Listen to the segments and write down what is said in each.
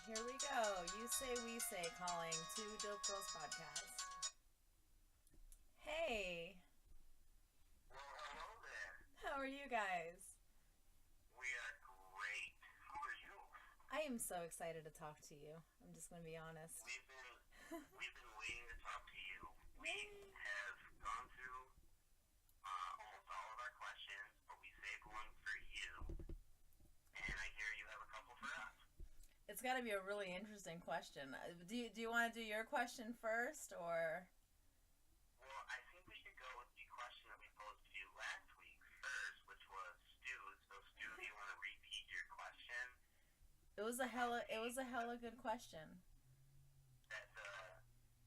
Here we go. You say, we say, calling Two Dope Girls Podcast. Hey, Well, hello there. how are you guys? We are great. Who are you? I am so excited to talk to you. I'm just going to be honest. We've been waiting to talk to you. We have gone through almost all of our questions, but we saved one for you. And I hear you have a couple for us. It's got to be a really interesting question. Do you want to do your question first, or? Well, I think we should go with the question that we posed to you last week first, which was Stu's. So, Stu, do you want to repeat your question? It was a hella good question. That's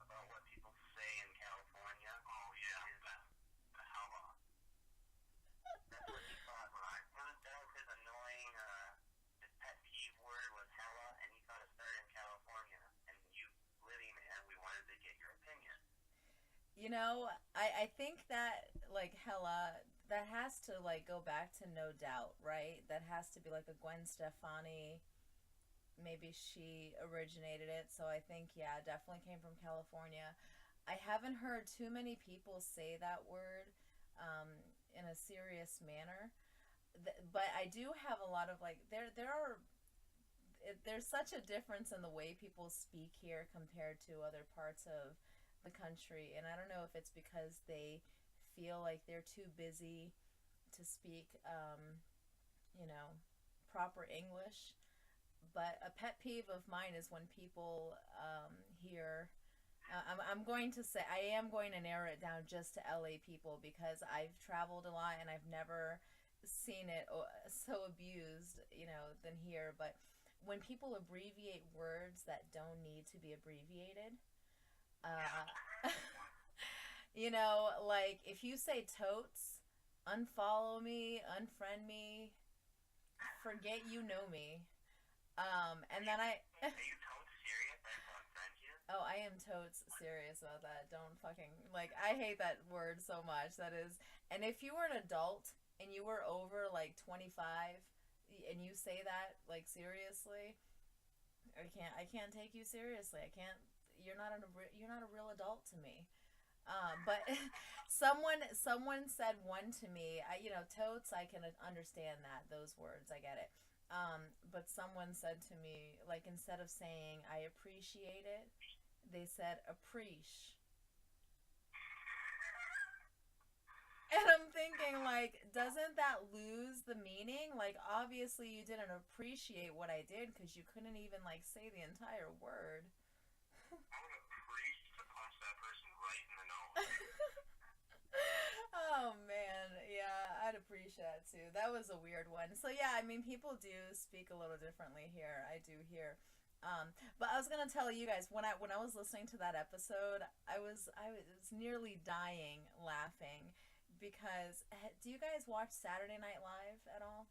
about what people say in California. Oh, yeah. Is the hella. That's what he thought, right? That was his annoying, his pet peeve word was hella, and he thought it started in California. And you, living there, we wanted to get your opinion. You know, I think that, like, hella, that has to, like, go back to No Doubt, right? That has to be, like, a Gwen Stefani. Maybe she originated it. So I think, yeah, it definitely came from California. I haven't heard too many people say that word um, in a serious manner. But I do have a lot of, like, there's such a difference in the way people speak here compared to other parts of the country. And I don't know if it's because they feel like they're too busy to speak, you know, proper English. But a pet peeve of mine is when people hear. I'm going to say, I am going to narrow it down just to LA people because I've traveled a lot and I've never seen it so abused, you know, than here. But when people abbreviate words that don't need to be abbreviated, uh, you know, like if you say totes, unfollow me, unfriend me, forget you know me. And then I. Are you totally serious? I have to unfriend you? Oh, I am totes serious about that. Don't fucking like. I hate that word so much. That is, and if you were an adult and you were over like 25, and you say that like seriously, I can't take you seriously. I can't. You're not a real adult to me. But someone said one to me. Totes. I can understand that those words. I get it. But someone said to me, like, instead of saying I appreciate it, they said appreciate. And I'm thinking, like, doesn't that lose the meaning? Like, obviously you didn't appreciate what I did because you couldn't even, like, say the entire word. I would appreciate to punch that person right in the nose. Oh man, yeah, I'd appreciate that too. That was a weird one. So yeah, I mean, people do speak a little differently here. I do hear. But I was gonna tell you guys when I was listening to that episode, I was nearly dying laughing because do you guys watch Saturday Night Live at all?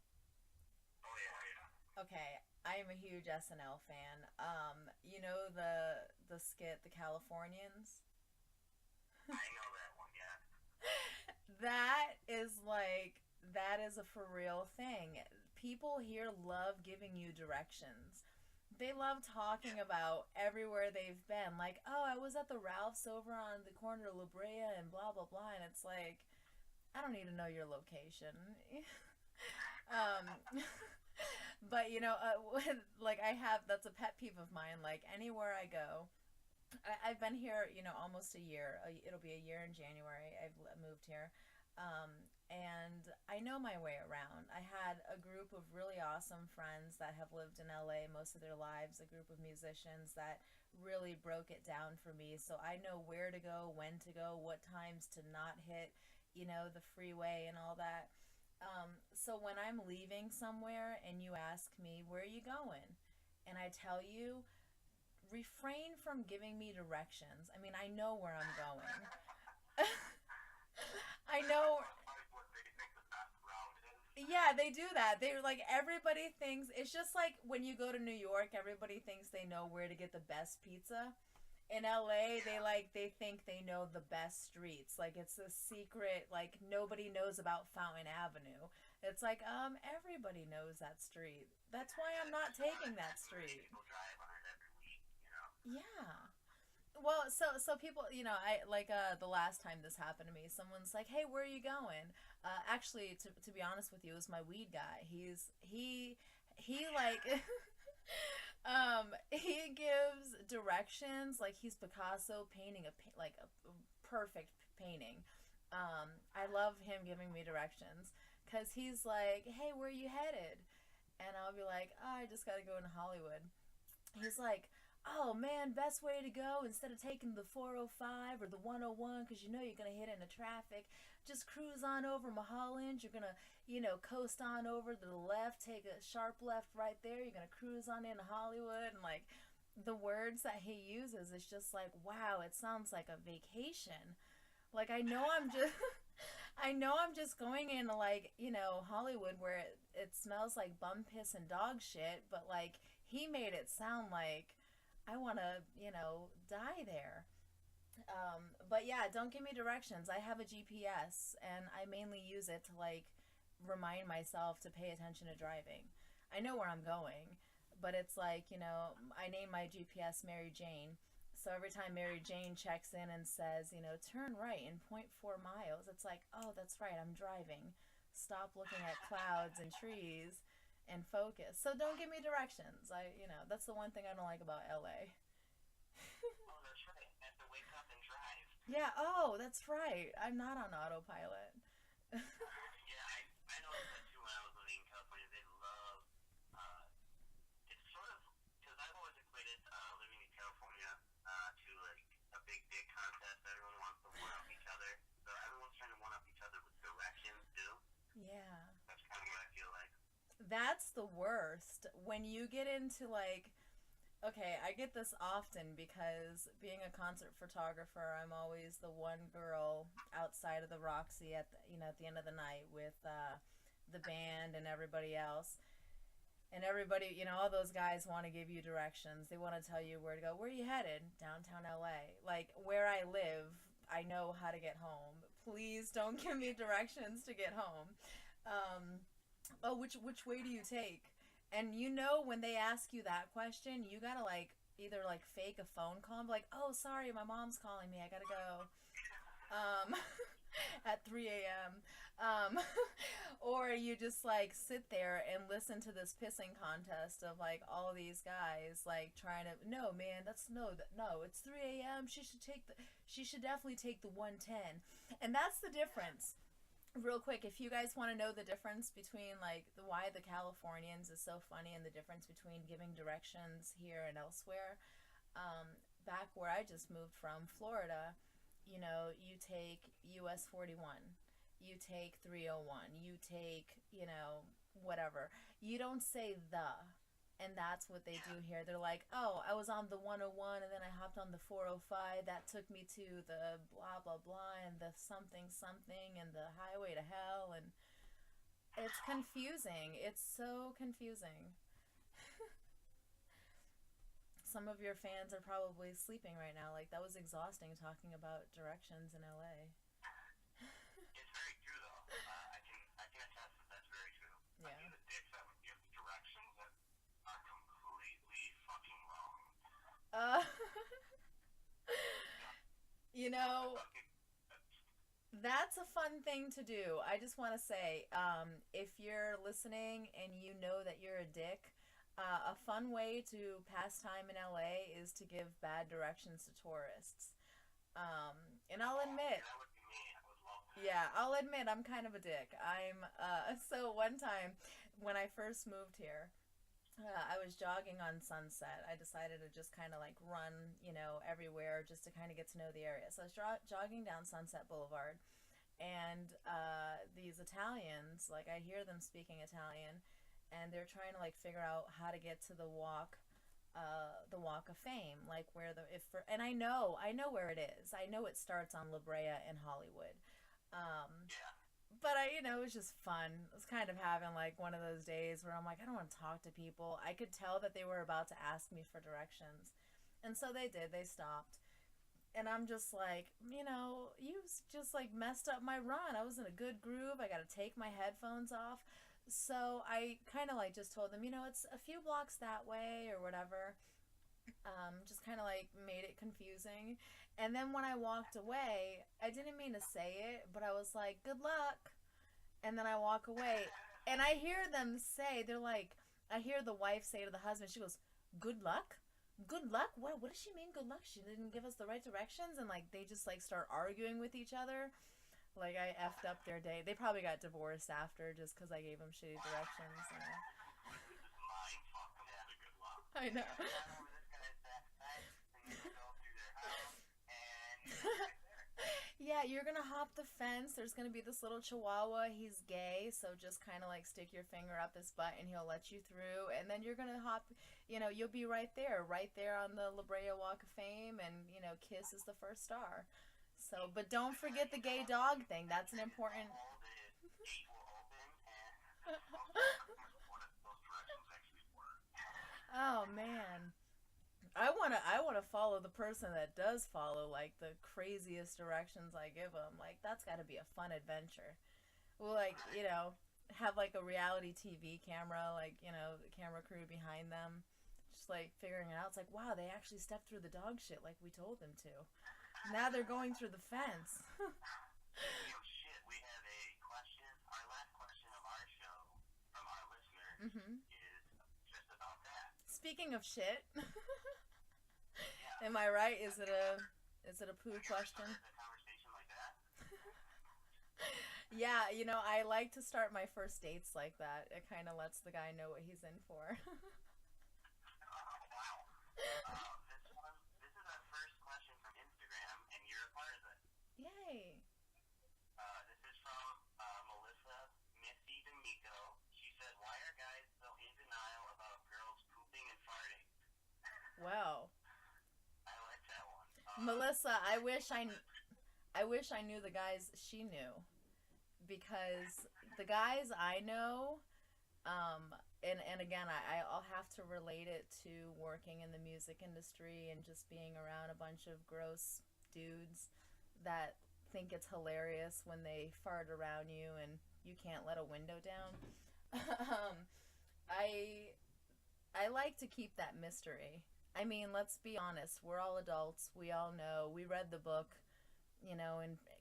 Oh, yeah. Okay, I am a huge SNL fan. You know the skit The Californians? I know that one, yeah. That is a for real thing. People here love giving you directions. They love talking about everywhere they've been. Like, oh, I was at the Ralph's over on the corner of La Brea and blah blah blah. And it's like, I don't need to know your location. um, but like that's a pet peeve of mine. Like anywhere I go, I've been here, almost a year. It'll be a year in January. I've moved here. And I know my way around. I had a group of really awesome friends that have lived in LA most of their lives, a group of musicians that really broke it down for me. So I know where to go, when to go, what times to not hit, the freeway and all that. So when I'm leaving somewhere and you ask me, where are you going? And I tell you, refrain from giving me directions. I mean, I know where I'm going. I know. Like what they think the best route is. Yeah, they do that. They're like everybody thinks it's just like when you go to New York, everybody thinks they know where to get the best pizza. In LA, Yeah. they think they know the best streets. Like it's a secret. Like nobody knows about Fountain Avenue. It's like everybody knows that street. That's why I'm not taking that Many street. people drive on it Yeah. Well, so people, I like the last time this happened to me, someone's like, "Hey, where are you going?" Actually, to be honest with you, it was my weed guy. He like he gives directions like he's Picasso painting like a perfect painting. I love him giving me directions cuz he's like, "Hey, where are you headed?" And I'll be like, "Oh, I just got to go into Hollywood." He's like, "Oh man, best way to go instead of taking the 405 or the 101 because you know you're gonna hit into traffic. Just cruise on over Mulholland. You're gonna, coast on over to the left, take a sharp left right there. You're gonna cruise on into Hollywood." And like the words that he uses, it's just like, wow, it sounds like a vacation. Like I know I'm just going into like Hollywood where it smells like bum piss and dog shit, but like he made it sound like I want to die there. But yeah, don't give me directions. I have a GPS and I mainly use it to like remind myself to pay attention to driving. I know where I'm going, but it's like, I name my GPS Mary Jane. So every time Mary Jane checks in and says, turn right in point 0.4 miles, it's like, oh, that's right, I'm driving. Stop looking at clouds and trees and focus. So don't give me directions. That's the one thing I don't like about LA. Oh, that's right. I have to wake up and drive. Yeah, oh, that's right. I'm not on autopilot. Yeah, I noticed that too when I was living in California. They love, uh, it's sort of, because I've always equated living in California to like a big dick contest. Everyone wants to one up each other. So everyone's trying to one up each other with directions too. Yeah. That's kind of what I feel like. That's the worst. When you get into like, okay, I get this often because being a concert photographer, I'm always the one girl outside of the Roxy at the end of the night with the band and everybody else. And everybody, all those guys want to give you directions. They want to tell you where to go. Where are you headed? Downtown LA. Like where I live, I know how to get home. Please don't give me directions to get home. Um, oh, which way do you take? And when they ask you that question, you gotta like either like fake a phone call and be like, "Oh, sorry, my mom's calling me. I gotta go." Um, at 3 a.m. Or you just like sit there and listen to this pissing contest of like all these guys like trying to no man that's no it's 3 a.m. She should definitely take the 110. And that's the difference. Real quick, if you guys want to know the difference between like why the Californians is so funny and the difference between giving directions here and elsewhere, back where I just moved from, Florida, you take US 41, you take 301, you take whatever. You don't say the. And that's what they do here. They're like, "Oh, I was on the 101 and then I hopped on the 405. That took me to the blah blah blah and the something something and the highway to hell." And it's confusing. It's so confusing. Some of your fans are probably sleeping right now. Like that was exhausting talking about directions in LA. It's very true though. I can attest that that's very true. I Yeah. think the dicks that would give directions that are completely fucking wrong. Uh Yeah. you I know, fucking, that's a fun thing to do. I just want to say, if you're listening and you know that you're a dick, a fun way to pass time in LA is to give bad directions to tourists. And I'll oh, see, admit, that would be me. I would love that. yeah, I'll admit I'm kind of a dick. So one time when I first moved here, I was jogging on Sunset. I decided to just kind of like run, everywhere just to kind of get to know the area. So I was jogging down Sunset Boulevard, and these Italians, like I hear them speaking Italian, and they're trying to like figure out how to get to the Walk of Fame, like where the if for, and I know where it is. I know it starts on La Brea in Hollywood. Um, Yeah. but it was just fun. It was kind of having like one of those days where I'm like, I don't want to talk to people. I could tell that they were about to ask me for directions. And so they did. They stopped. And I'm just like, you just like messed up my run. I was in a good groove. I got to take my headphones off. So I kind of like just told them, it's a few blocks that way or whatever. Just kind of like made it confusing. And then when I walked away, I didn't mean to say it, but I was like, good luck. And then I walk away, and I hear them say, they're like, I hear the wife say to the husband, she goes, good luck? Good luck? What does she mean, good luck? She didn't give us the right directions? And like, they just like start arguing with each other. Like, I effed up their day. They probably got divorced after just because I gave them shitty directions. You know? I know. Yeah, you're gonna hop the fence. There's gonna be this little chihuahua. He's gay, so just kind of like stick your finger up his butt and he'll let you through. And then you're gonna hop, you'll be right there on the La Brea Walk of Fame, and Kiss is the first star. So, but don't forget the gay dog thing. That's an important. Oh man. I wanna follow the person that does follow like the craziest directions I give them. Like that's got to be a fun adventure. We'll like have like a reality TV camera, like the camera crew behind them, just like figuring it out. It's like wow, they actually stepped through the dog shit like we told them to. Now they're going through the fence. We have a question. Our last question of our show from our listeners Hmm. is just about that. Speaking of shit, Yeah. am I right? Is it a poo question? A conversation like that? Yeah, I like to start my first dates like that. It kind of lets the guy know what he's in for. Wow. This is our first question from Instagram, and you're a part of it. Yay. This is from Melissa Missy D'Amico. She said, "Why are guys so in denial about girls pooping and farting?" Well, I like that one. Melissa, I wish I knew the guys she knew, because the guys I know, and again, I'll have to relate it to working in the music industry and just being around a bunch of gross dudes that think it's hilarious when they fart around you and you can't let a window down. um, I like to keep that mystery. I mean, let's be honest. We're all adults. We all know. We read the book, in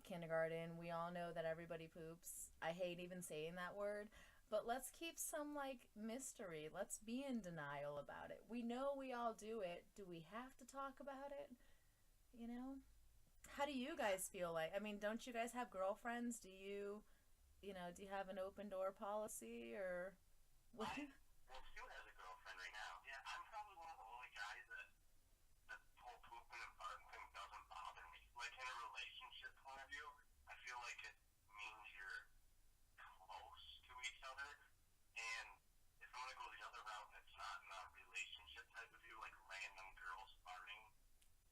kindergarten. We all know that everybody poops. I hate even saying that word. But let's keep some, like, mystery. Let's be in denial about it. We know we all do it. Do we have to talk about it? You know? How do you guys feel like? I mean, don't you guys have girlfriends? Do you have an open door policy or what? Well, Stu has a girlfriend right now. Yeah, I'm probably one of the only guys that the whole pooping and farting thing doesn't bother me. Like in a relationship point of view, I feel like it means you're close to each other. And if I'm gonna go the other route and it's not in a relationship type of view, like random girls farting,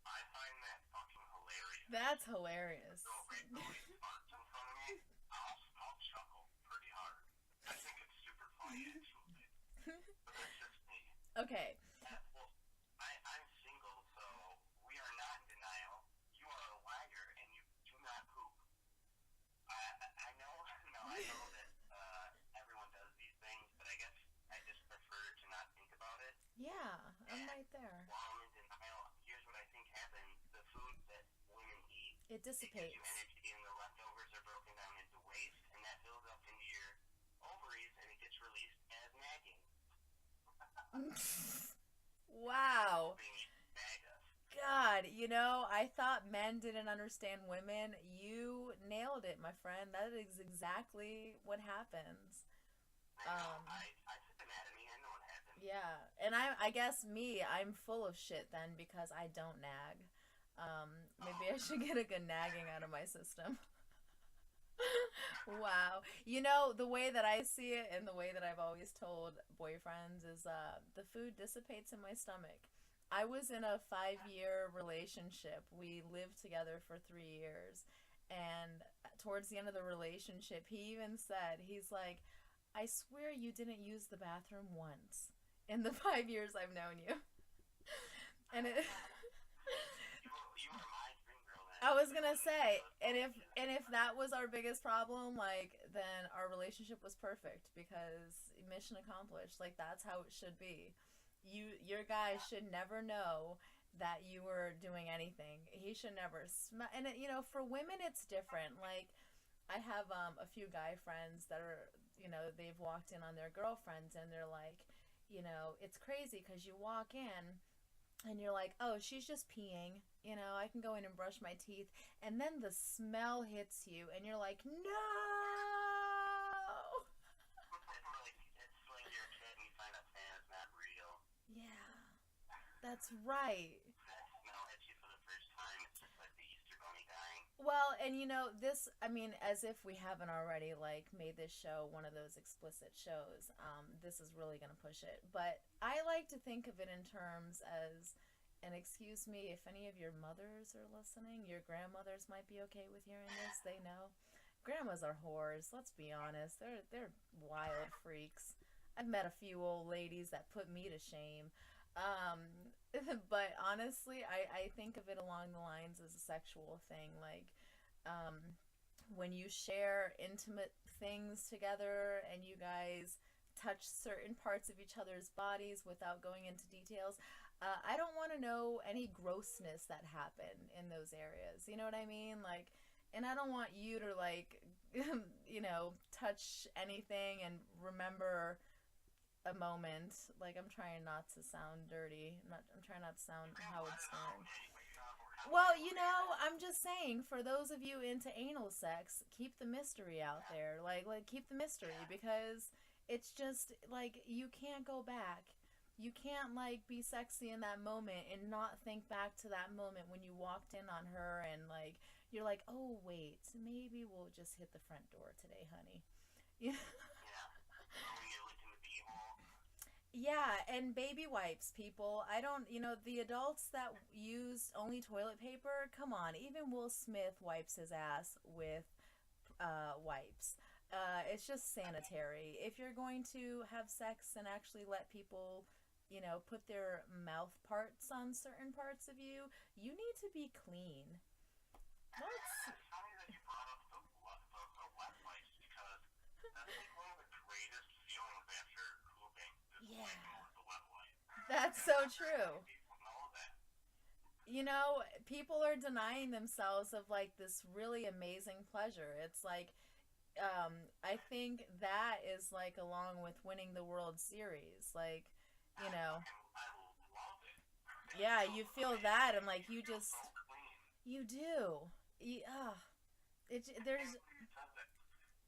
I find that fucking hilarious. That's hilarious. So if somebody farts in front of me, I'll chuckle pretty hard. I think it's super funny actually. But that's just me. Okay. Well, I'm single, so we are not in denial. You are a liar, and you do not poop. I know, no, I know that everyone does these things, but I guess I just prefer to not think about it. Yeah, I'm And right there. while I'm in denial, here's what I think happens: the food that women eat, It it gives you dissipates. energy, and the leftovers are broken down into waste, and that builds up into your ovaries, and it gets released as nagging. Wow. Being bag us. God, I thought men didn't understand women. You nailed it, my friend. That is exactly what happens. Um, I took anatomy. I know what happened. yeah, and I guess I'm full of shit then because I don't nag. Maybe I should get a good nagging out of my system. Wow. The way that I see it and the way that I've always told boyfriends is the food dissipates in my stomach. I was in a 5-year relationship. We lived together for 3 years. And towards the end of the relationship, he even said, he's like, I swear you didn't use the bathroom once in the 5 years I've known you. And it. You are my dream girl then. I was gonna say, and if that was our biggest problem, like then our relationship was perfect because mission accomplished. Like that's how it should be. Your guy should never know that you were doing anything. He should never smell. And for women, it's different. Like, I have a few guy friends that are, they've walked in on their girlfriends, and they're like, it's crazy because you walk in and you're like, oh, she's just peeing. I can go in and brush my teeth. And then the smell hits you, and you're like, no! It's like you're a kid and you find out Santa's not real. Yeah, that's right. That smell hits you for the first time. It's just like the Easter bunny dying. Well, and this, I mean, as if we haven't already, like, made this show one of those explicit shows, this is really going to push it. But I like to think of it in terms as, and excuse me, if any of your mothers are listening, your grandmothers might be okay with hearing this, they know. Grandmas are whores, let's be honest. They're wild freaks. I've met a few old ladies that put me to shame. But honestly, I think of it along the lines as a sexual thing. Like, when you share intimate things together and you guys touch certain parts of each other's bodies without going into details, I don't want to know any grossness that happened in those areas. You know what I mean? Like, and I don't want you to, like, touch anything and remember a moment. Like, I'm trying not to sound dirty. I'm trying not to sound Howard Stern. Well, I'm just saying, for those of you into anal sex, keep the mystery out there. Like keep the mystery, because it's just like you can't go back. You can't, like, be sexy in that moment and not think back to that moment when you walked in on her and, like, you're like, oh wait, maybe we'll just hit the front door today, honey. Yeah. Yeah, and baby wipes, people. I don't, the adults that use only toilet paper, come on. Even Will Smith wipes his ass with wipes. It's just sanitary. If you're going to have sex and actually let people, put their mouth parts on certain parts of you, you need to be clean. It's funny that you brought up the wet wipes, because that's like one of the greatest feelings after pooping, is Yeah. wiping with the wet wipe. That's so true. People know that. People are denying themselves of, like, this really amazing pleasure. It's like, I think that is, like, along with winning the World Series. Like, I love it. yeah, you feel that, and, like, you feel just, so clean. you do. There's,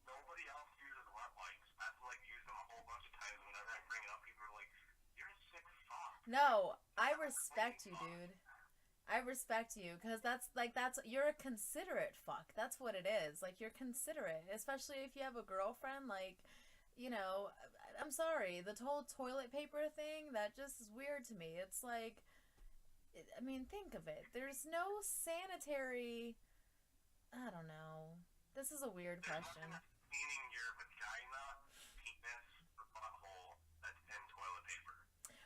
Nobody else uses wet wipes. I've used them a whole bunch of times. Whenever I bring it up, people are like, "You're a sick fuck." no, I respect you, dude. I respect you, because you're a considerate fuck. That's what it is. Like, you're considerate, especially if you have a girlfriend. Like, I'm sorry, the whole toilet paper thing, that just is weird to me. It's like, I mean, think of it. There's no sanitary, I don't know. This is a weird question. Cleaning your vagina, penis, or butthole that's in toilet paper.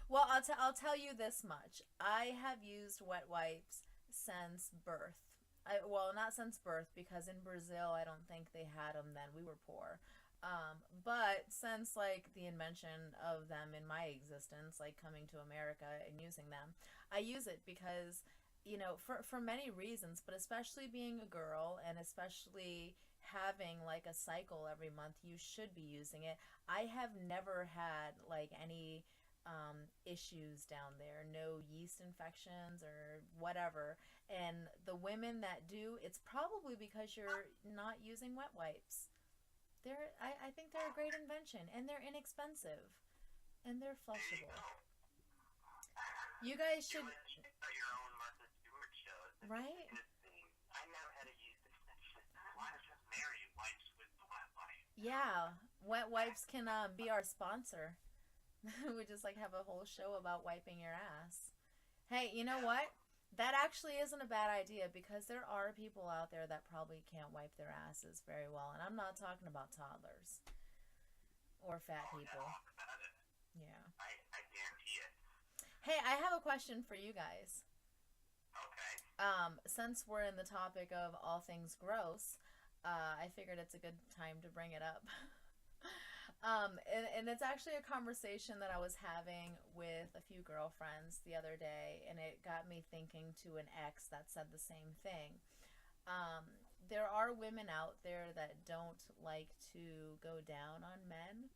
Well, I'll tell you this much. I have used wet wipes since birth. Well, not since birth, because in Brazil, I don't think they had them then. We were poor. But since, like, the invention of them in my existence, like coming to America and using them, I use it because, for many reasons, but especially being a girl and especially having, like, a cycle every month, you should be using it. I have never had, like, any issues down there, no yeast infections or whatever. And the women that do, it's probably because you're not using wet wipes. I think they're a great invention, and they're inexpensive, and they're flushable. You guys should, You start your own Martha Stewart show. It's right? a good thing. I know how to use this. Why does Mary wipes with the wet wipe? Yeah, wet wipes can be our sponsor. We just, like, have a whole show about wiping your ass. Hey, you know what? That actually isn't a bad idea, because there are people out there that probably can't wipe their asses very well, and I'm not talking about toddlers or fat people. Yeah. I guarantee it. Hey, I have a question for you guys. Okay. Since we're in the topic of all things gross, I figured it's a good time to bring it up. And it's actually a conversation that I was having with a few girlfriends the other day, and it got me thinking to an ex that said the same thing. Um, there are women out there that don't like to go down on men.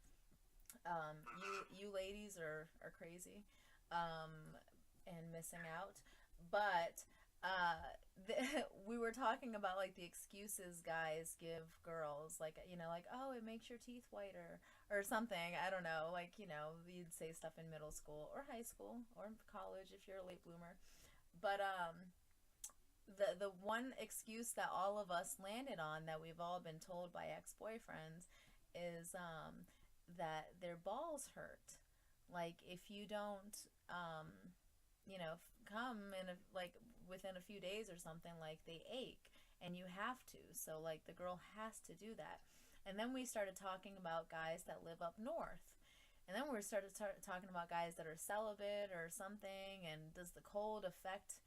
You ladies are crazy, and missing out. But we were talking about like the excuses guys give girls, like like oh it makes your teeth whiter or something. I don't know, like you'd say stuff in middle school or high school or college if you're a late bloomer. But the one excuse that all of us landed on that we've all been told by ex-boyfriends is that their balls hurt. Like if you don't come in like within a few days or something, like they ache and you have to. So like the girl has to do that. And then we started talking about guys that live up north. And then we started talking about guys that are celibate or something, and does the cold affect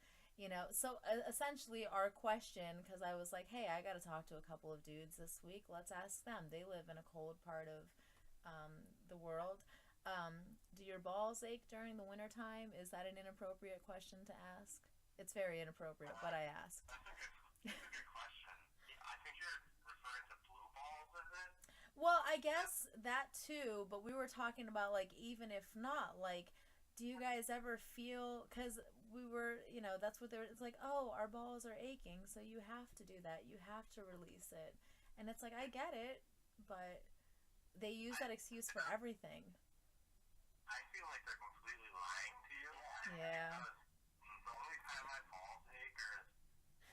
so essentially our question, because I was like, hey, I got to talk to a couple of dudes this week, let's ask them. They live in a cold part of the world. Do your balls ache during the wintertime? Is that an inappropriate question to ask? It's very inappropriate, but I asked. That's a good question. I think you're referring to blue balls, is it? Well, I guess that too, but we were talking about like even if not, like do you guys ever feel, because we were, that's what they're, it's like, oh, our balls are aching, so you have to do that. You have to release it. And it's like, I get it, but they use that excuse for everything. I feel like they're completely lying to you. Yeah. Because the only time my balls ache is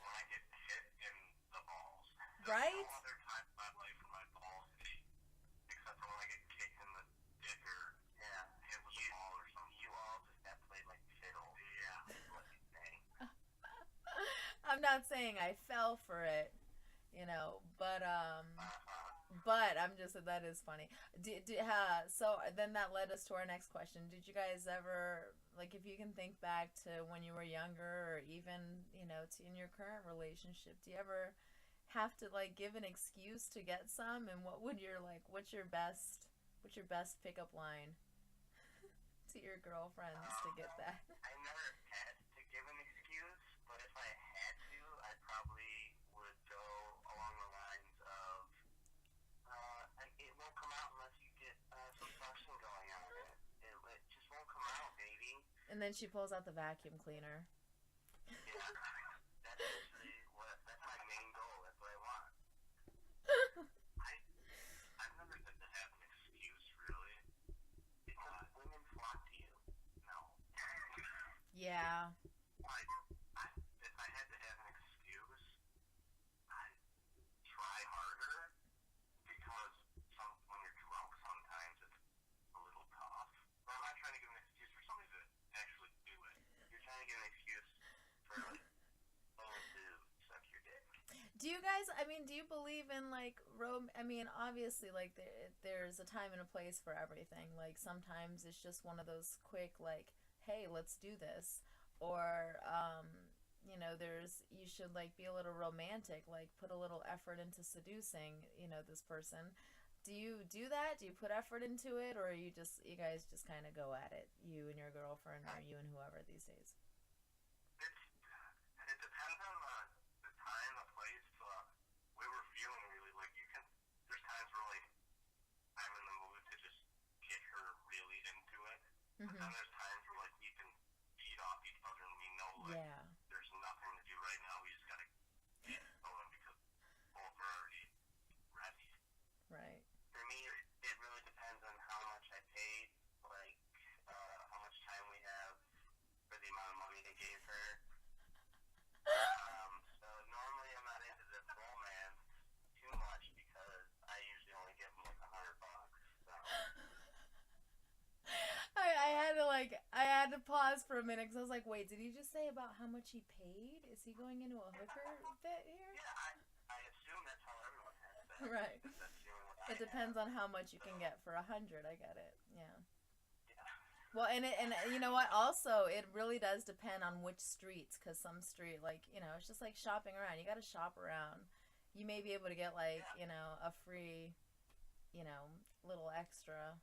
when I get hit in the balls. Right? There's no other time in my life when my balls ache, except for when I get kicked in the dick or hit with a ball or something. You all just got played like fiddle. Yeah, that's what you think. I'm not saying I fell for it, but I'm just, that is funny. So then that led us to our next question. Did you guys ever, like, if you can think back to when you were younger, or even to in your current relationship, do you ever have to like give an excuse to get some? And what's your best pickup line to your girlfriends to get that? I never had to give an excuse, but if I had to, I probably would go along the lines of, it won't come out unless you get some suction going on it. It just won't come out, baby. And then she pulls out the vacuum cleaner. Yeah, that's actually that's my main goal. That's what I want. I've never had to have an excuse, really. Because women flock to you. No. Yeah. If I had to have an excuse, I'd try harder, because when you're drunk, sometimes it's a little tough. But I'm not trying to give an excuse for somebody to actually do it. You're trying to give an excuse for like someone to suck your dick. Do you guys? I mean, do you believe in like I mean, obviously, like there's a time and a place for everything. Like sometimes it's just one of those quick, like, hey, let's do this, or you should like be a little romantic, like put a little effort into seducing, this person. Do you do that? Do you put effort into it, or you guys just kind of go at it, you and your girlfriend, or you and whoever these days? It depends on the time, the place, we were feeling really like you can. There's times where like I'm in the mood to just get her really into it, but then there's times where like we can feed off each other and we know like Yeah. there's nothing to do right now. We just gotta get going because both are already ready. Right. For me, it really depends on how much I paid, like how much time we have for the amount of money they gave her. So normally I'm not into this romance too much because I usually only give them like $100. So. I had to pause for a minute because I was like, wait, did he just say about how much he paid? Is he going into a hooker bit here? Yeah, I assume that's how everyone has that. Right. That's the only one It depends on how much you can get for 100. I get it. Yeah. Yeah. Well, and you know what? Also, it really does depend on which streets, because some street, like, it's just like shopping around. You got to shop around. You may be able to get like, a free little extra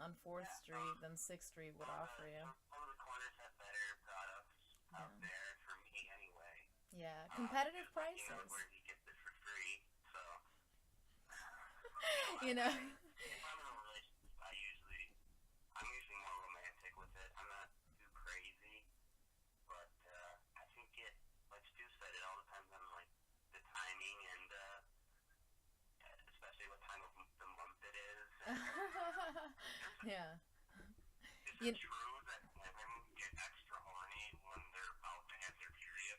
on 4th Street than 6th Street would offer you. Some of the corners have better products out there for me anyway. Yeah, competitive prices. Where he gets it for free, so. You know. If I'm in a relationship, I'm usually more romantic with it. I'm not too crazy, but I think like Stu said, it all depends on like the timing and especially what time of the month it is. Yeah. Is it true that women get extra horny when they're about to have their period?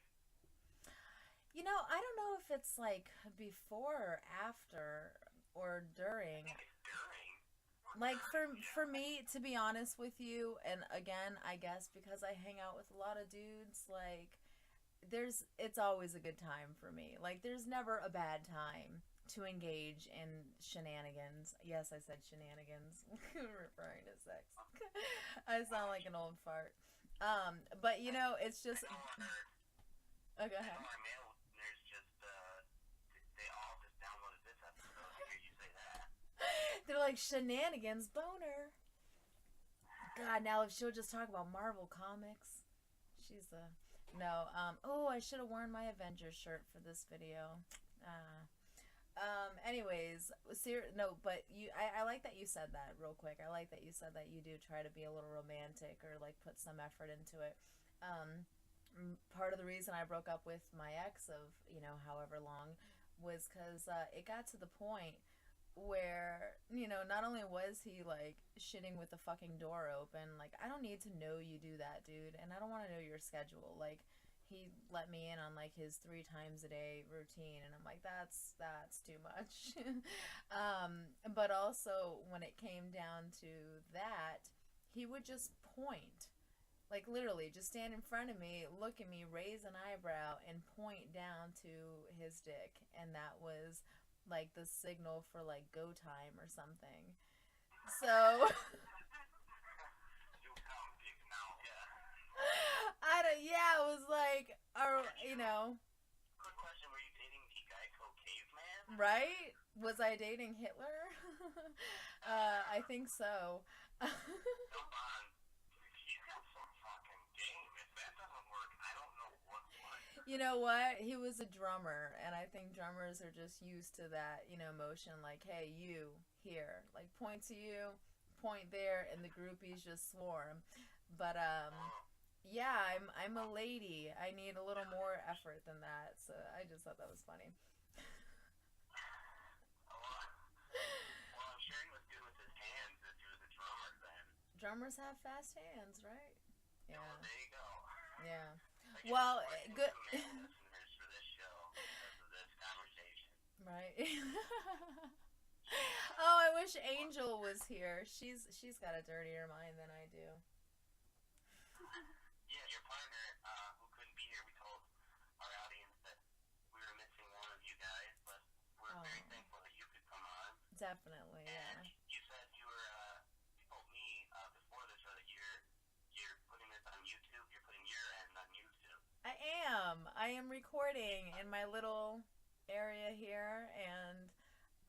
I don't know if it's like before or after or during. I think it's during. Like for me, to be honest with you, and again, I guess because I hang out with a lot of dudes, like it's always a good time for me. Like there's never a bad time to engage in shenanigans. Yes, I said shenanigans, referring to sex. I sound like an old fart. But it's just. Oh, go ahead. Our male listeners they all just downloaded this episode to hear you say that. They're like, shenanigans, boner. God, now if she'll just talk about Marvel comics. She's a... No, I should have worn my Avengers shirt for this video. Anyways, but I like that you said that real quick. I like that you said that you do try to be a little romantic or like put some effort into it. Part of the reason I broke up with my ex of, however long was because it got to the point where, not only was he like shitting with the fucking door open, like I don't need to know you do that, dude, and I don't want to know your schedule. Like he let me in on like his 3 times a day routine, and I'm like, that's too much. But also when it came down to that, he would just point. Like literally just stand in front of me, look at me, raise an eyebrow, and point down to his dick. And that was like the signal for like go time or something. So it was like, Quick question, were you dating the Geico caveman? Right? Was I dating Hitler? I think so. Come on. He's got some fucking game. If that doesn't work, I don't know what would. You know what? He was a drummer, and I think drummers are just used to that, motion. Like, hey, you, here. Like, point to you, point there, and the groupies just swarm. But, yeah, I'm a lady. I need a little more effort than that, so I just thought that was funny. Well, I'm sure he was good with his hands if he was a drummer then. Drummers have fast hands, right? Yeah. Oh, there you go. Yeah. Well, good. Listeners for this show because of this conversation. Right. Oh, I wish Angel was here. She's got a dirtier mind than I do. Yeah, your partner, who couldn't be here, we told our audience that we were missing one of you guys, but we're very thankful that you could come on. Definitely, yeah. And you said you told me before the show that you're putting this on YouTube. You're putting your end on YouTube. I am recording in my little area here, and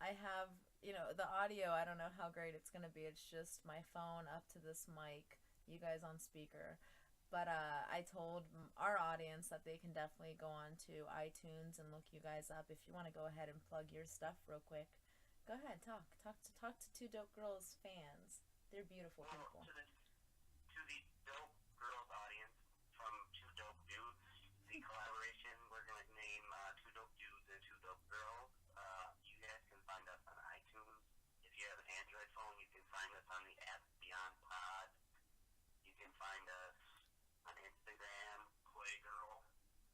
I have, the audio, I don't know how great it's going to be. It's just my phone up to this mic, you guys on speaker. But I told our audience that they can definitely go on to iTunes and look you guys up. If you want to go ahead and plug your stuff real quick, go ahead, talk to Two Dope Girls fans. They're beautiful people. To the Dope Girls audience from Two Dope Dudes, the collaboration, we're going to name Two Dope Dudes and Two Dope Girls. You guys can find us on iTunes. If you have an Android phone, you can find us on the app Beyond Pod. You can find us on Instagram, Playgirl.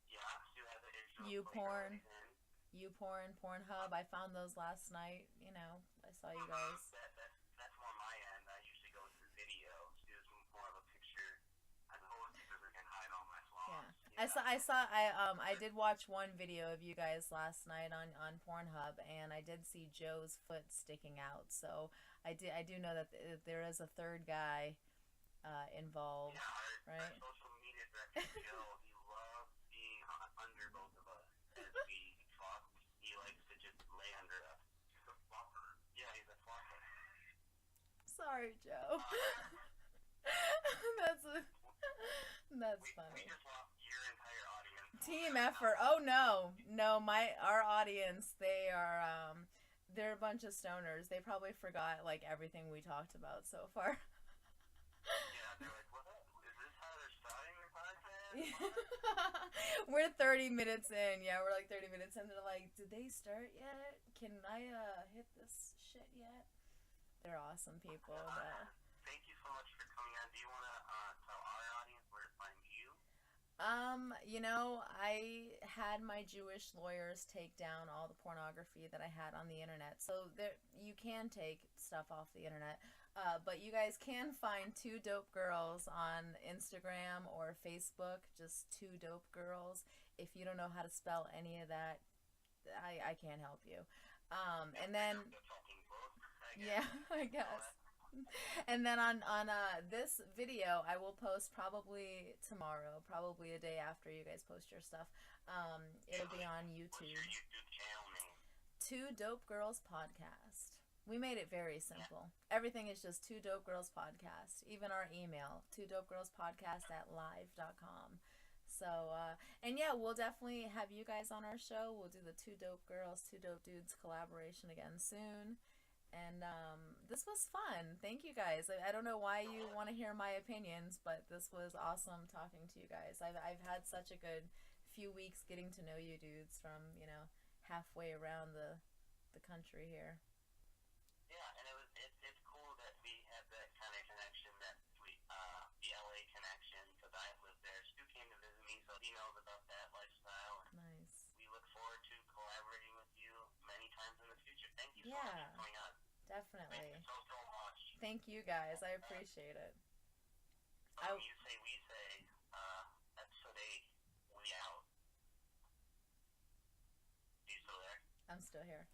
Yeah, Stu has an issue. YouPorn, Pornhub. I found those last night. I saw you guys. That's more my end. I usually go through video. Stu's more of a picture. I always can hide all my flaws. Yeah. I did watch one video of you guys last night on Pornhub, and I did see Joe's foot sticking out. So I do know that there is a third guy involved, yeah, right? Our social media director, Joe, he loves being under both of us as we fuck. He likes to just lay under us. He's a fluffer. Yeah, Sorry, Joe. That's We funny. just lost your entire audience. Team effort. Oh no, our audience. They're a bunch of stoners. They probably forgot like everything we talked about so far. Yeah, they're like, what? Is this how they're starting the podcast? We're 30 minutes in. Yeah, we're like 30 minutes in. They're like, did they start yet? Can I hit this shit yet? They're awesome people. Thank you so much for coming on. Do you want to tell our audience where to find you? I had my Jewish lawyers take down all the pornography that I had on the internet. So you can take stuff off the internet. But you guys can find Two Dope Girls on Instagram or Facebook, just Two Dope Girls. If you don't know how to spell any of that, I can't help you. And then, yeah, I guess. And then on this video, I will post probably tomorrow, probably a day after you guys post your stuff. It'll be on YouTube. What's your YouTube channel name? Two Dope Girls Podcast. We made it very simple. Everything is just Two Dope Girls Podcast. Even our email, twodopegirlspodcast@live.com. So, and yeah, we'll definitely have you guys on our show. We'll do the Two Dope Girls, Two Dope Dudes collaboration again soon. And this was fun. Thank you guys. I don't know why you want to hear my opinions, but this was awesome talking to you guys. I've had such a good few weeks getting to know you dudes from, halfway around the country here. Yeah, and it's cool that we have that kind of connection, that the LA connection, because I lived there. Stu came to visit me, so he knows about that lifestyle. Nice. We look forward to collaborating with you many times in the future. Thank you so much for coming on. Definitely. Thank you so much. Thank you guys. I appreciate it. You Say We Say, episode 8, we out. Are you still there? I'm still here.